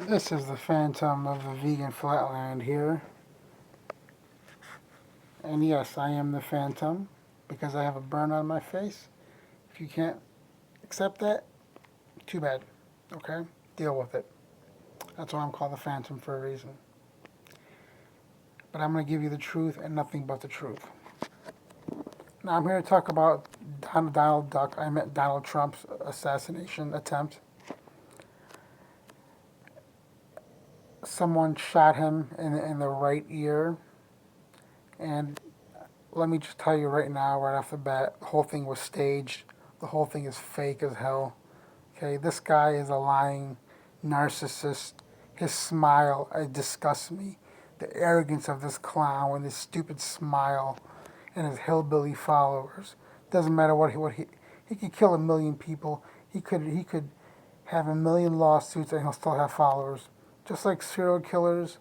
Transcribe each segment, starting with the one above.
This is the phantom of the vegan flatland here. And yes, I am the phantom because I have a burn on my face. If you can't accept that, too bad. Okay? Deal with it. That's why I'm called the phantom for a reason. But I'm going to give you the truth and nothing but the truth. Now, I'm here to talk about Donald Duck. I meant Donald Trump's assassination attempt. Someone shot him in the right ear. And let me just tell you right now, right off the bat, the whole thing was staged. The whole thing is fake as hell. Okay, this guy is a lying narcissist. His smile, it disgusts me. The arrogance of this clown with his stupid smile and his hillbilly followers. Doesn't matter he could kill a million people. He could have a million lawsuits and he'll still have followers. Just like serial killers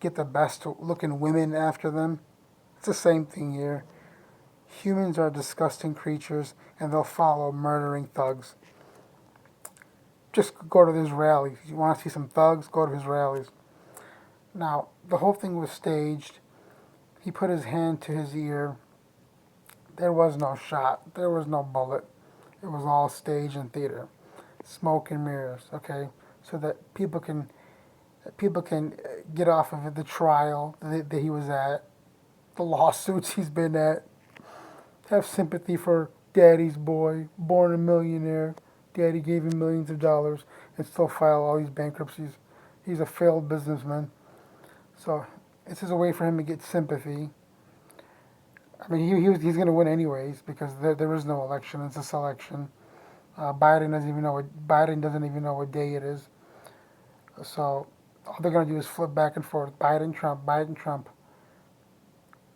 get the best looking women after them. It's the same thing here. Humans are disgusting creatures and they'll follow murdering thugs. Just go to his rallies. You want to see some thugs? Go to his rallies. Now, the whole thing was staged. He put his hand to his ear. There was no shot. There was no bullet. It was all stage and theater. Smoke and mirrors, okay? So that people can get off of it, the trial that he was at, the lawsuits he's been at, have sympathy for daddy's boy, born a millionaire. Daddy gave him millions of dollars and still file all these bankruptcies. He's a failed businessman. So this is a way for him to get sympathy. I mean, he's going to win anyways because there is no election. It's a selection. Biden doesn't even know what day it is. So all they're going to do is flip back and forth. Biden, Trump, Biden, Trump.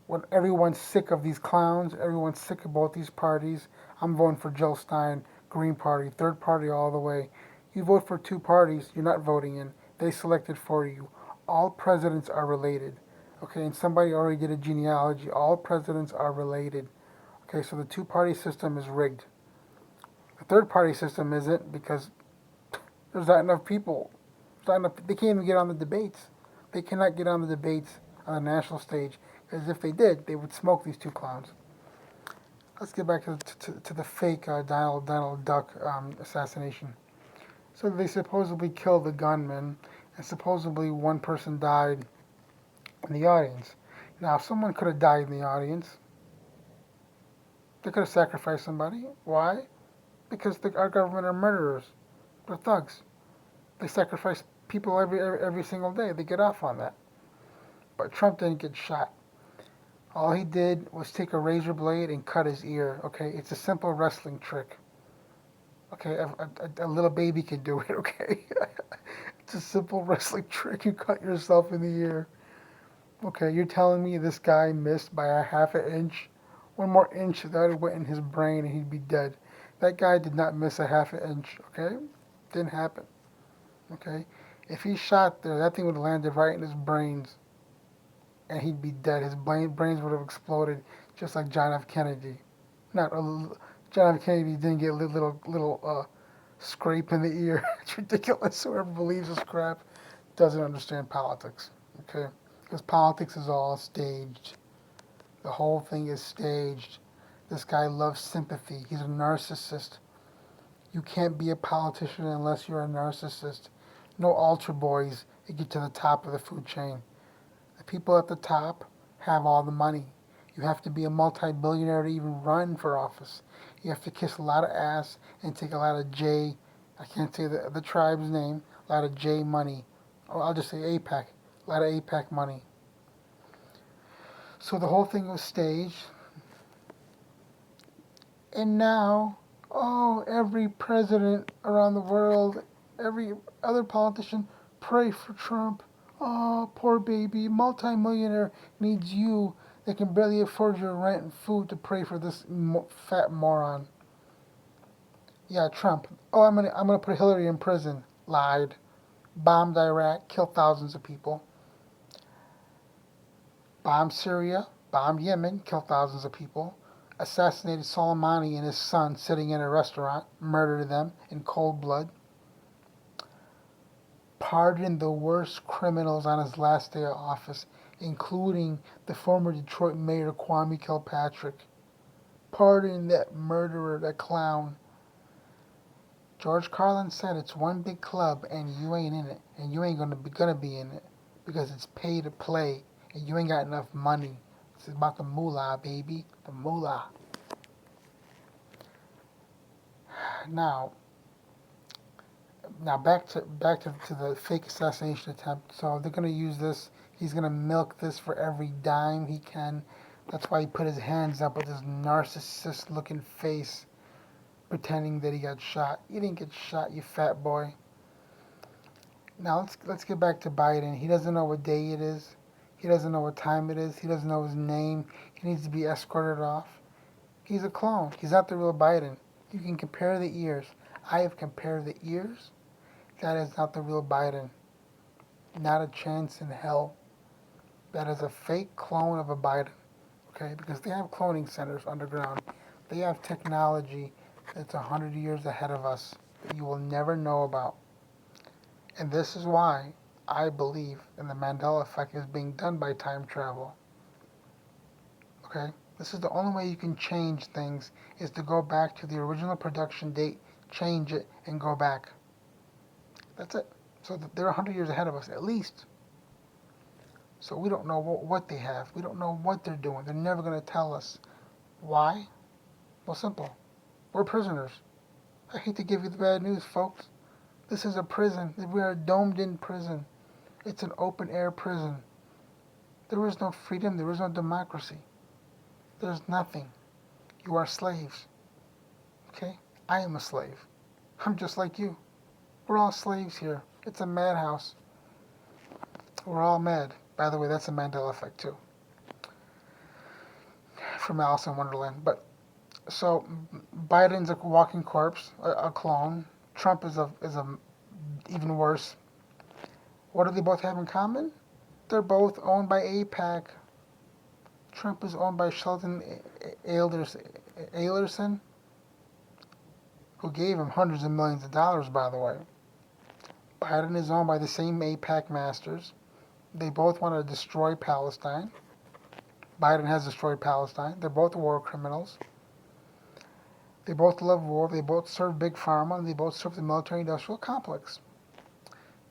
When everyone's sick of these clowns, everyone's sick of both these parties. I'm voting for Jill Stein, Green Party, third party all the way. You vote for two parties, you're not voting in. They selected for you. All presidents are related. Okay, and somebody already did a genealogy. All presidents are related. Okay, so the two party system is rigged. The third party system isn't because there's not enough people. They can't even get on the debates. They cannot get on the debates on the national stage because if they did, they would smoke these two clowns. Let's get back to the fake Donald Duck assassination. So they supposedly killed the gunman, and supposedly one person died in the audience. Now, if someone could have died in the audience, they could have sacrificed somebody. Why? Because our government are murderers. They're thugs. They sacrifice people every single day. They get off on that. But Trump didn't get shot. All he did was take a razor blade and cut his ear. Okay, it's a simple wrestling trick. Okay, a little baby can do it. Okay, it's a simple wrestling trick. You cut yourself in the ear. Okay, you're telling me this guy missed by a half an inch? One more inch that would have went in his brain and he'd be dead. That guy did not miss a half an inch. Okay, didn't happen. Okay, if he shot there, that thing would have landed right in his brains and he'd be dead. His brains would have exploded just like John F. Kennedy. Not John F. Kennedy didn't get a little scrape in the ear. It's ridiculous. Whoever believes this crap doesn't understand politics. Okay, because politics is all staged. The whole thing is staged. This guy loves sympathy. He's a narcissist. You can't be a politician unless you're a narcissist. No altar boys to get to the top of the food chain. The people at the top have all the money. You have to be a multi-billionaire to even run for office. You have to kiss a lot of ass and take a lot of J, I can't say the tribe's name, a lot of J money. Or I'll just say APAC, a lot of APAC money. So the whole thing was staged. And now, oh, every president around the world, every other politician, pray for Trump. Oh, poor baby, multimillionaire needs you. They can barely afford your rent and food to pray for this fat moron. Yeah, Trump. Oh, I'm gonna put Hillary in prison. Lied. Bombed Iraq, killed thousands of people. Bombed Syria, bombed Yemen, killed thousands of people. Assassinated Soleimani and his son sitting in a restaurant, murdered them in cold blood. pardoned the worst criminals on his last day of office, including the former Detroit Mayor Kwame Kilpatrick. Pardoned that murderer, that clown. George Carlin said it's one big club and you ain't in it, and you ain't gonna be in it because it's pay to play and you ain't got enough money. This is about the moolah, baby, the moolah. Now, now back to the fake assassination attempt. So they're gonna use this. He's gonna milk this for every dime he can. That's why he put his hands up with his narcissist-looking face, pretending that he got shot. You didn't get shot, you fat boy. Now let's get back to Biden. He doesn't know what day it is. He doesn't know what time it is. He doesn't know his name. He needs to be escorted off. He's a clone. He's not the real Biden. You can compare the ears. I have compared the ears. That is not the real Biden. Not a chance in hell. That is a fake clone of a Biden. Okay? Because they have cloning centers underground. They have technology that's 100 years ahead of us that you will never know about. And this is why I believe in the Mandela effect is being done by time travel. Okay? This is the only way you can change things is to go back to the original production date, change it, and go back. That's it. So they're 100 years ahead of us, at least. So we don't know what they have. We don't know what they're doing. They're never going to tell us. Why? Well, simple. We're prisoners. I hate to give you the bad news, folks. This is a prison. We are a domed-in prison. It's an open-air prison. There is no freedom. There is no democracy. There's nothing. You are slaves. Okay? I am a slave. I'm just like you. We're all slaves here. It's a madhouse. We're all mad. By the way, that's a Mandela effect too. From Alice in Wonderland. But so Biden's a walking corpse, a clone. Trump is a even worse. What do they both have in common? They're both owned by AIPAC. Trump is owned by Sheldon Adelson, who gave him hundreds of millions of dollars, by the way. Biden is owned by the same AIPAC masters. They both want to destroy Palestine. Biden has destroyed Palestine. They're both war criminals. They both love war. They both serve Big Pharma. And they both serve the military-industrial complex.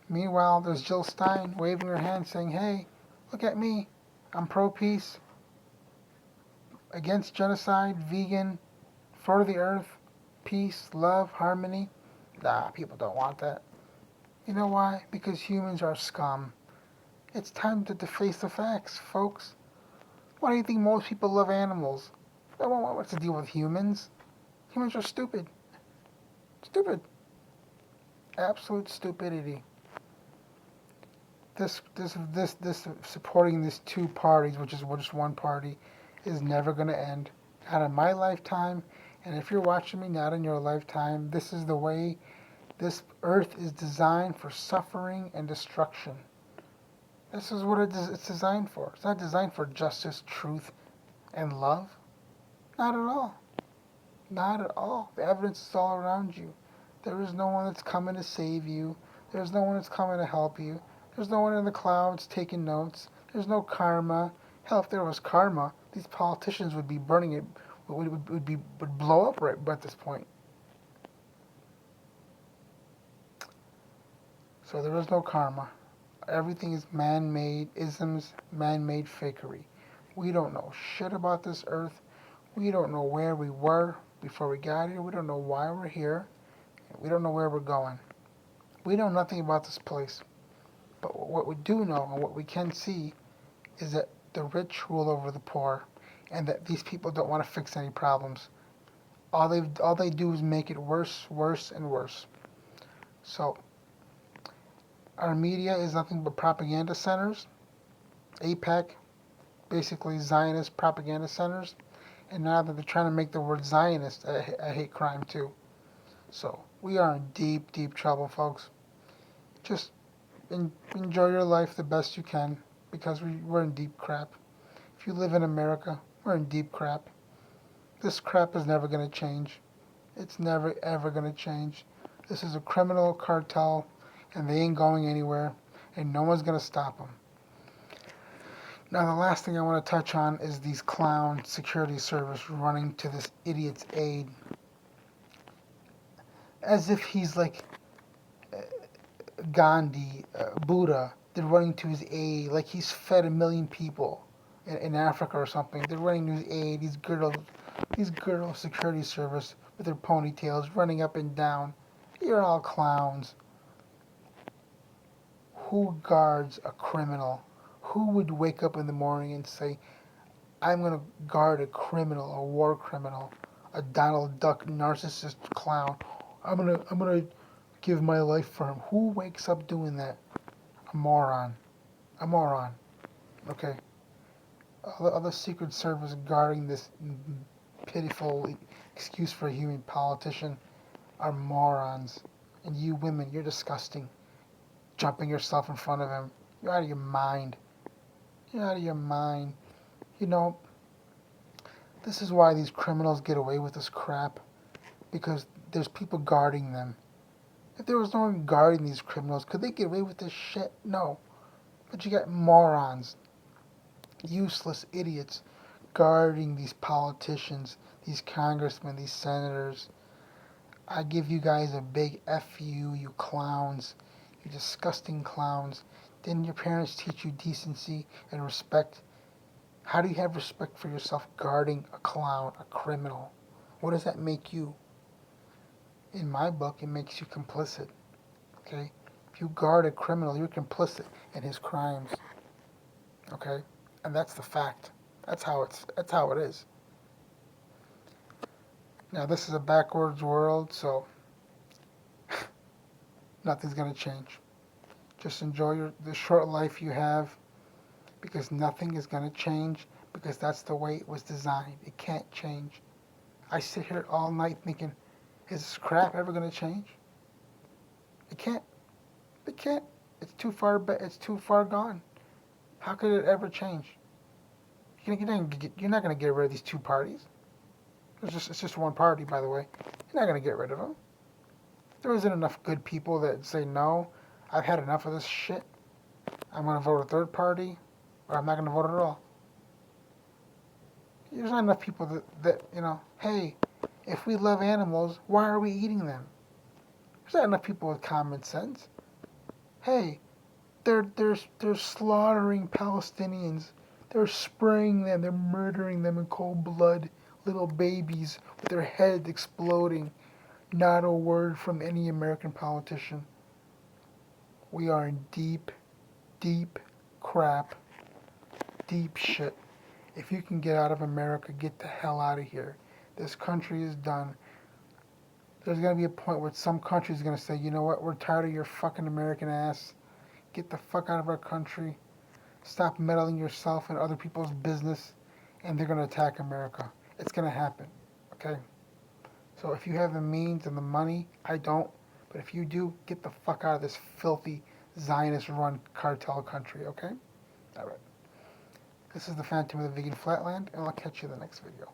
Meanwhile, there's Jill Stein waving her hand saying, hey, look at me. I'm pro-peace, against genocide, vegan, for the earth, peace, love, harmony. Nah, people don't want that. You know why? Because humans are scum. It's time to face the facts, folks. Why do you think most people love animals? They don't want what to deal with humans. Humans are stupid. Stupid. Absolute stupidity. This supporting these two parties, which is just one party, is never going to end. Not in my lifetime, and if you're watching me, not in your lifetime. This is the way this earth is designed for suffering and destruction. This is what it's designed for. It's not designed for justice, truth, and love. Not at all. Not at all. The evidence is all around you. There is no one that's coming to save you. There's no one that's coming to help you. There's no one in the clouds taking notes. There's no karma. Hell, if there was karma, these politicians would be burning it, would blow up right at this point. So there is no karma. Everything is man-made isms, man-made fakery. We don't know shit about this earth. We don't know where we were before we got here. We don't know why we're here. We don't know where we're going. We know nothing about this place. But what we do know and what we can see is that the rich rule over the poor and that these people don't want to fix any problems. All they do is make it worse, worse, and worse. So our media is nothing but propaganda centers. AIPAC, basically Zionist propaganda centers. And now that they're trying to make the word Zionist a hate crime too. So we are in deep, deep trouble, folks. Just enjoy your life the best you can, because we're in deep crap. If you live in America, we're in deep crap. This crap is never going to change. It's never, ever going to change. This is a criminal cartel. and they ain't going anywhere, and no one's gonna stop them. Now, the last thing I want to touch on is these clown security service running to this idiot's aid as if he's like Gandhi, Buddha. They're running to his aid like he's fed 1 million people in Africa or something. They're running to his aid. These girls, security service with their ponytails running up and down. You're all clowns. Who guards a criminal? Who would wake up in the morning and say, I'm going to guard a criminal, a war criminal, a Donald Duck narcissist clown. I'm gonna give my life for him. Who wakes up doing that? A moron. A moron. Okay. Other Secret Service guarding this pitiful excuse for a human politician are morons. And you women, you're disgusting. Jumping yourself in front of him. You're out of your mind. You're out of your mind. You know, this is why these criminals get away with this crap. Because there's people guarding them. If there was no one guarding these criminals, could they get away with this shit? No. But you got morons, useless idiots, guarding these politicians, these congressmen, these senators. I give you guys a big F you clowns. You disgusting clowns. Didn't your parents teach you decency and respect? How do you have respect for yourself guarding a clown, a criminal? What does that make you? In my book, it makes you complicit. Okay? If you guard a criminal, you're complicit in his crimes. Okay? And that's the fact. That's how it is. Now this is a backwards world, so nothing's gonna change. Just enjoy the short life you have, because nothing is gonna change, because that's the way it was designed. It can't change. I sit here all night thinking, is this crap ever gonna change? It can't. It can't. It's too far. It's too far gone. How could it ever change? You're not gonna get rid of these two parties. It's just one party, by the way. You're not gonna get rid of them. There isn't enough good people that say no. I've had enough of this shit. I'm gonna vote a third party, or I'm not gonna vote at all. There's not enough people that hey, if we love animals, why are we eating them? There's not enough people with common sense. Hey, they're slaughtering Palestinians. They're spraying them. They're murdering them in cold blood. Little babies with their heads exploding. Not a word from any American politician. We are in deep, deep crap. Deep shit. If you can get out of America, get the hell out of here. This country is done. There's going to be a point where some country's going to say, you know what, we're tired of your fucking American ass. Get the fuck out of our country. Stop meddling yourself in other people's business. And they're going to attack America. It's going to happen. Okay? So if you have the means and the money, I don't. But if you do, get the fuck out of this filthy Zionist-run cartel country. Okay? All right. This is the Phantom of the Vegan Flatland, and I'll catch you in the next video.